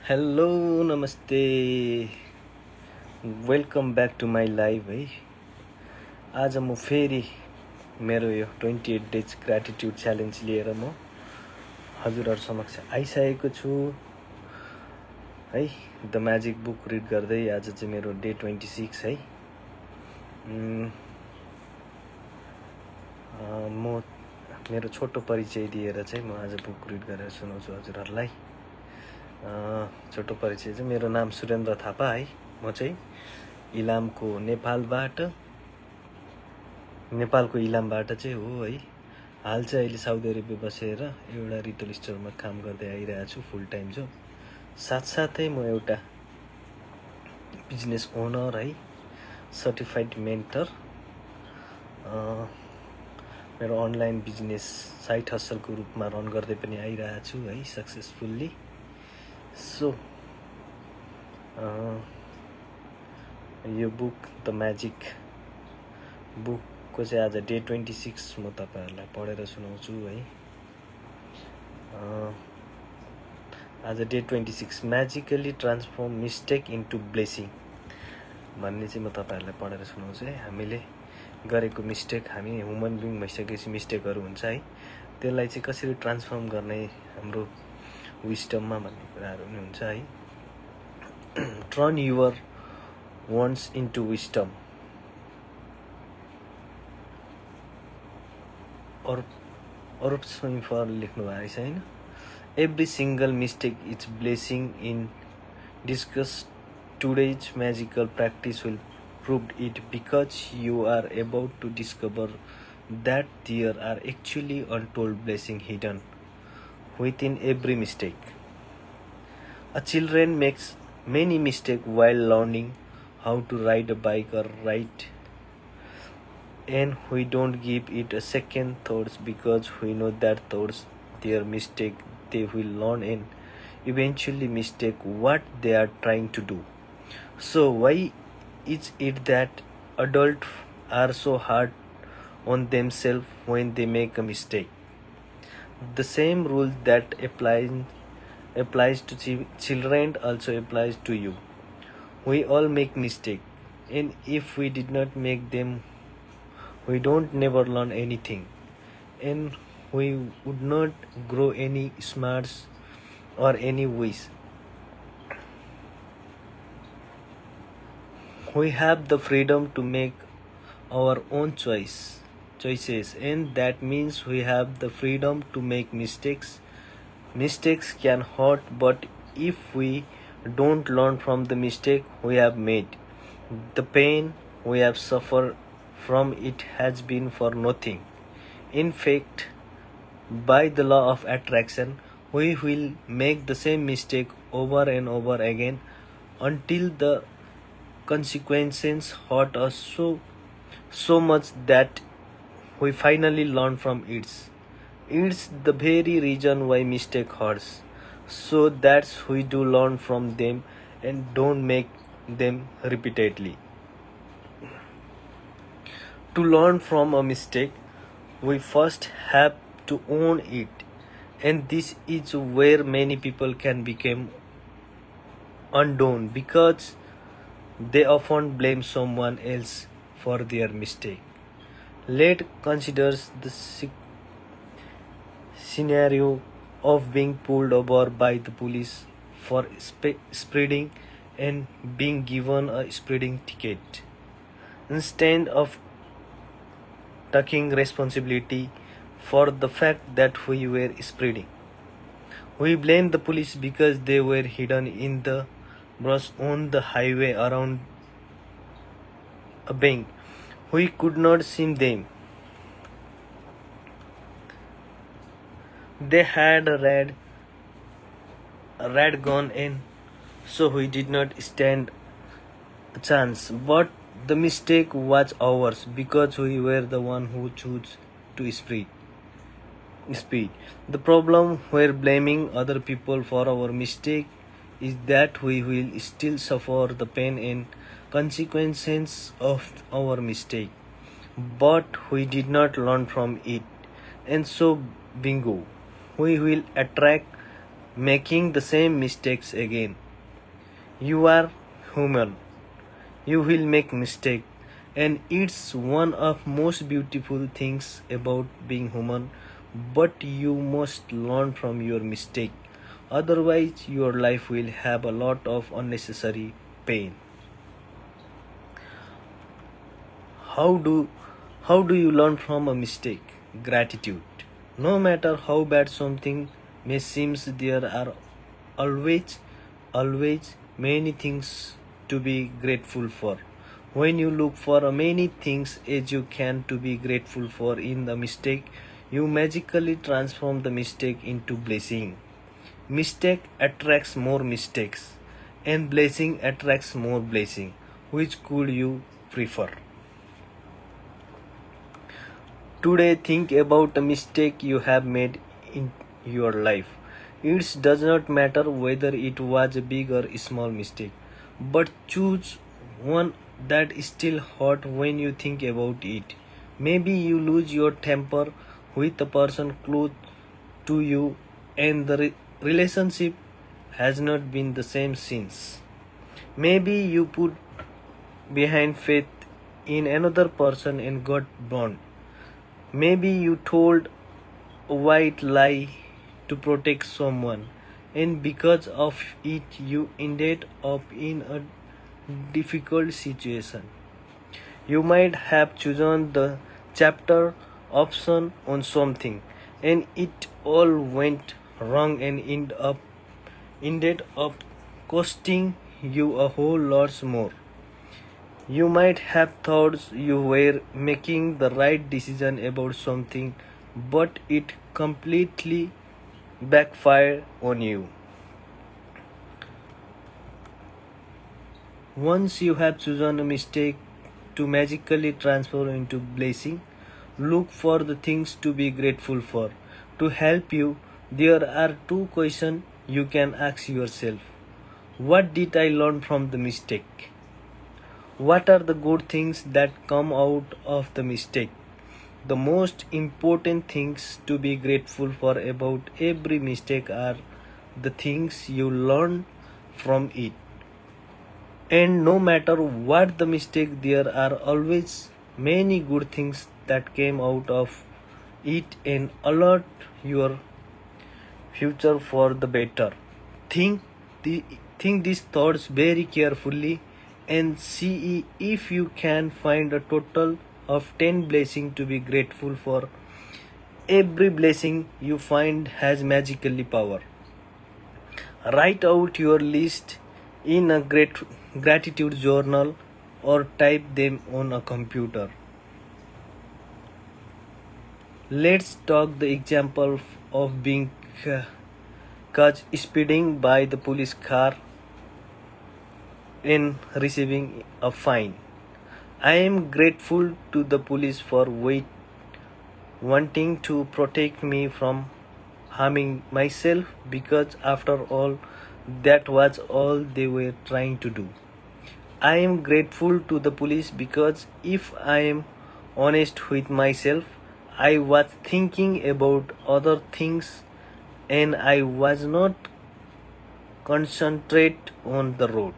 Hello नमस्ते welcome back to my live है। आज म फेरि मेरो यो 28 डेज ग्र्याटिट्युड च्यालेन्ज लिएर म हजुरहरू समक्ष आइसकेको छु है। द म्याजिक बुक रिड गर्दै आज चाहिँ मेरो डे 26 है। म मेरो छोटो परिचय दिएर चाहिँ म आज बुक रिड गरेर सुनाउँछु हजुरहरूलाई। छोटो परिचय चाहिँ मेरो नाम सुरेन्द्र थापा है। म चाहिँ इलामको नेपालको इलामबाट चाहिँ हो है। हाल चाहिँ अहिले साउदी अरेबिया बसेर एउटा रिटेल स्टोरमा काम गर्दै आइरहेको छु फुल टाइम जो। साथसाथै म एउटा बिजनेस ओनर है, सर्टिफाइड मेन्टर। मेरो अनलाइन बिजनेस साइड हसलको रूपमा रन गर्दै पनि आइरहेको छु है successfully. So yo book the magic बुकको चाहिँ आज डे 26 म तपाईहरुलाई पढेर सुनाउँछु है। आज day 26 magically transform mistake into blessing भन्ने चाहिँ म तपाईहरुलाई पढेर सुनाउँछु है। हामीले गरेको मिस्टेक, हामी ह्युमन बिइङ भइसकेपछि मिस्टेकहरु हुन्छ है, त्यसलाई चाहिँ कसरी ट्रान्सफर्म गर्ने हाम्रो विस्डममा भन्ने कुराहरु पनि हुन्छ है। Turn your ones into wisdom. Arup स्वयंफर लेख्नु भएको छ हैन। Every single mistake is blessing in disguise today's magical practice will prove it, because you are about to discover that there are actually untold blessings hidden within every mistake. A children makes many mistakes while learning how to ride a bike or write, and we don't give it a second thoughts because we know that thoughts their mistake they will learn and eventually mistake what they are trying to do. So why is it that adults are so hard on themselves when they make a mistake? The same rule that applies to children also applies to you. We all make mistakes, and if we did not make them, we don't never learn anything, and we would not grow any smarts or any wise. We have the freedom to make our own choices, and that means we have the freedom to make mistakes. Mistakes can hurt, but if we don't learn from the mistake we have made, the pain we have suffered from it has been for nothing. In fact, by the law of attraction, we will make the same mistake over and over again until the consequences hurt us so much that we finally learn from it. It's the very reason why mistake hurts, so that we do learn from them and don't make them repeatedly. To learn from a mistake, we first have to own it, and this is where many people can become undone, because they often blame someone else for their mistake. Let's consider the scenario of being pulled over by the police for speeding and being given a speeding ticket. Instead of taking responsibility for the fact that we were speeding, we blame the police because they were hidden in the brush on the highway around a bank. We could not see them. They had a red gun, and so we did not stand a chance. But the mistake was ours because we were the one who chose to speed. The problem where blaming other people for our mistake is that we will still suffer the pain and consequences of our mistake, but we did not learn from it, and so bingo, we will attract making the same mistakes again. You are human. You will make mistakes, and it's one of most beautiful things about being human. But you must learn from your mistake. Otherwise, your life will have a lot of unnecessary pain. How do how do you learn from a mistake? Gratitude. No matter how bad something may seem, there are always many things to be grateful for. When you look for many things as you can to be grateful for in the mistake, you magically transform the mistake into blessing. Mistake attracts more mistakes, and blessing attracts more blessing. Which could you prefer? Today, think about a mistake you have made in your life. It does not matter whether it was a big or small mistake, but choose one that still hurt when you think about it. Maybe you lose your temper with a person close to you, and the relationship has not been the same since. Maybe you put behind faith in another person and got burned. Maybe you told a white lie to protect someone, and because of it, you ended up in a difficult situation. You might have chosen the chapter option on something, and it all went wrong and ended up costing you a whole lot more. You might have thought you were making the right decision about something, but it completely backfired on you. Once you have chosen a mistake to magically transform into blessing, look for the things to be grateful for. To help you, there are two questions you can ask yourself. What did I learn from the mistake? What are the good things that come out of the mistake? The most important things to be grateful for about every mistake are the things you learn from it. And no matter what the mistake, there are always many good things that came out of it and alert your future for the better. Think the, think these thoughts very carefully and see if you can find a total of 10 blessings to be grateful for. Every blessing you find has magically power. Write out your list in a gratitude journal or type them on a computer. Let's talk the example of being caught speeding by the police car and receiving a fine. I am grateful to the police for wanting to protect me from harming myself because after all that was all they were trying to do. I am grateful to the police because if I am honest with myself, I was thinking about other things and I was not concentrate on the road.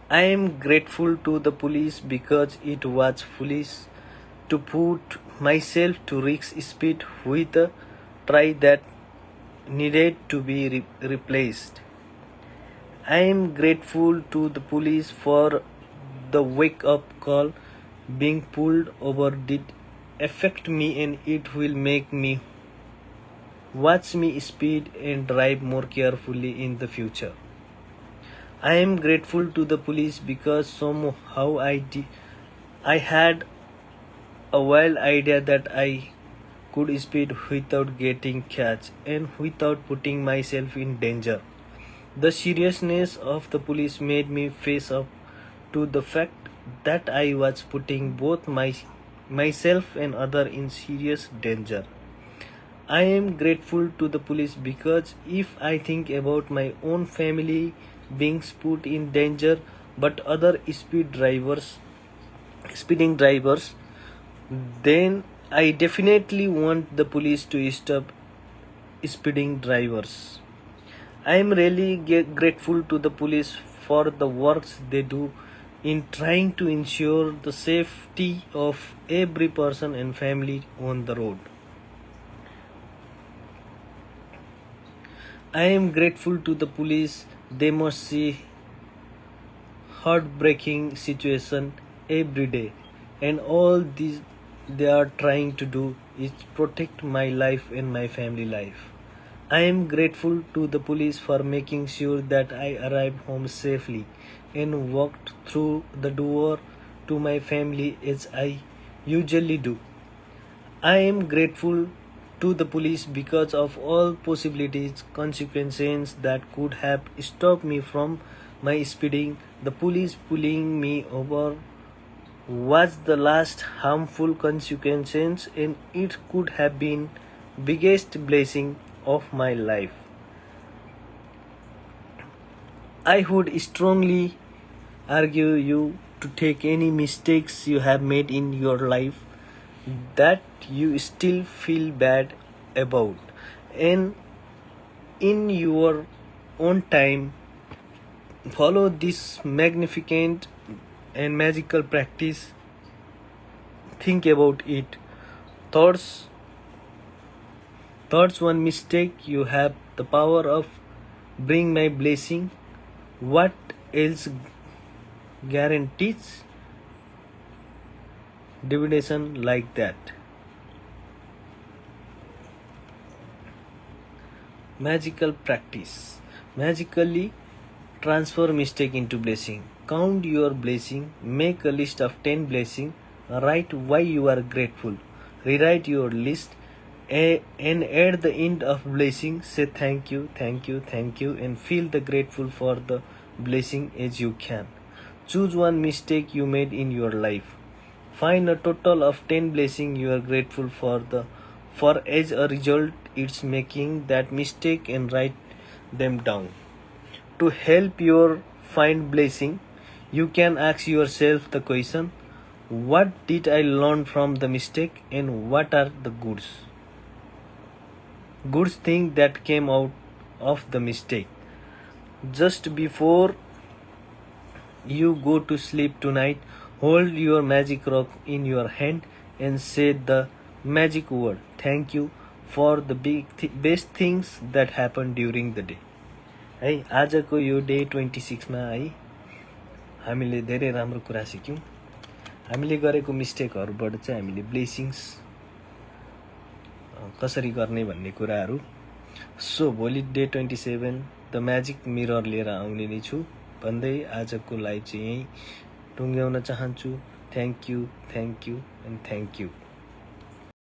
I am grateful to the police because it was foolish to put myself to risk speed with a try that needed to be replaced. I am grateful to the police for the wake up call. Being pulled over did affect me and it will make me watch me speed and drive more carefully in the future. I am grateful to the police because somehow I had a wild idea that I could speed without getting catch and without putting myself in danger. The seriousness of the police made me face up to the fact that I was putting both myself and other in serious danger. I am grateful to the police because if I think about my own family being put in danger but other speeding drivers, then I definitely want the police to stop speeding drivers. I am really grateful to the police for the works they do in trying to ensure the safety of every person and family on the road. I am grateful to the police. They must see heartbreaking situation every day, and all these they are trying to do is protect my life and my family life. I am grateful to the police for making sure that I arrived home safely and walked through the door to my family as I usually do. I am grateful to the police because of all possibilities, consequences that could have stopped me from my speeding. The police pulling me over was the last harmful consequences, and it could have been biggest blessing of my life. I would strongly argue you to take any mistakes you have made in your life that you still feel bad about, and in your own time follow this magnificent and magical practice. Think about it. Thoughts one mistake you have the power of bring my blessing. What else guarantees divination like that? Magical practice. Magically transfer mistake into blessing. Count your blessing. Make a list of 10 blessings. Write why you are grateful. Rewrite your list and at the end of blessing say thank you, thank you, thank you, and feel the grateful for the blessing as you can. Choose one mistake you made in your life. Find a total of 10 blessings you are grateful for as a result it's making that mistake and write them down. To help your find blessing, you can ask yourself the question, what did I learn from the mistake and what are the good thing that came out of the mistake? Just before you go to sleep tonight, hold your magic rock in your hand and say the magic word, thank you for the best things that happened during the day. है आजको यो day 26 मा है हामीले धेरै राम्रो कुरा सिक्यौं। हामीले गरेको मिस्टेकहरुबाट चाहिँ हामीले ब्लेसिंग्स कसरी गर्ने भन्ने कुराहरु। सो भोलि डे 27 द म्याजिक मिरर लिएर आउने नै छु भन्दै आजको लाइभ चाहिँ यही टुंग्याउन चाहन्छु। Thank you end thank you.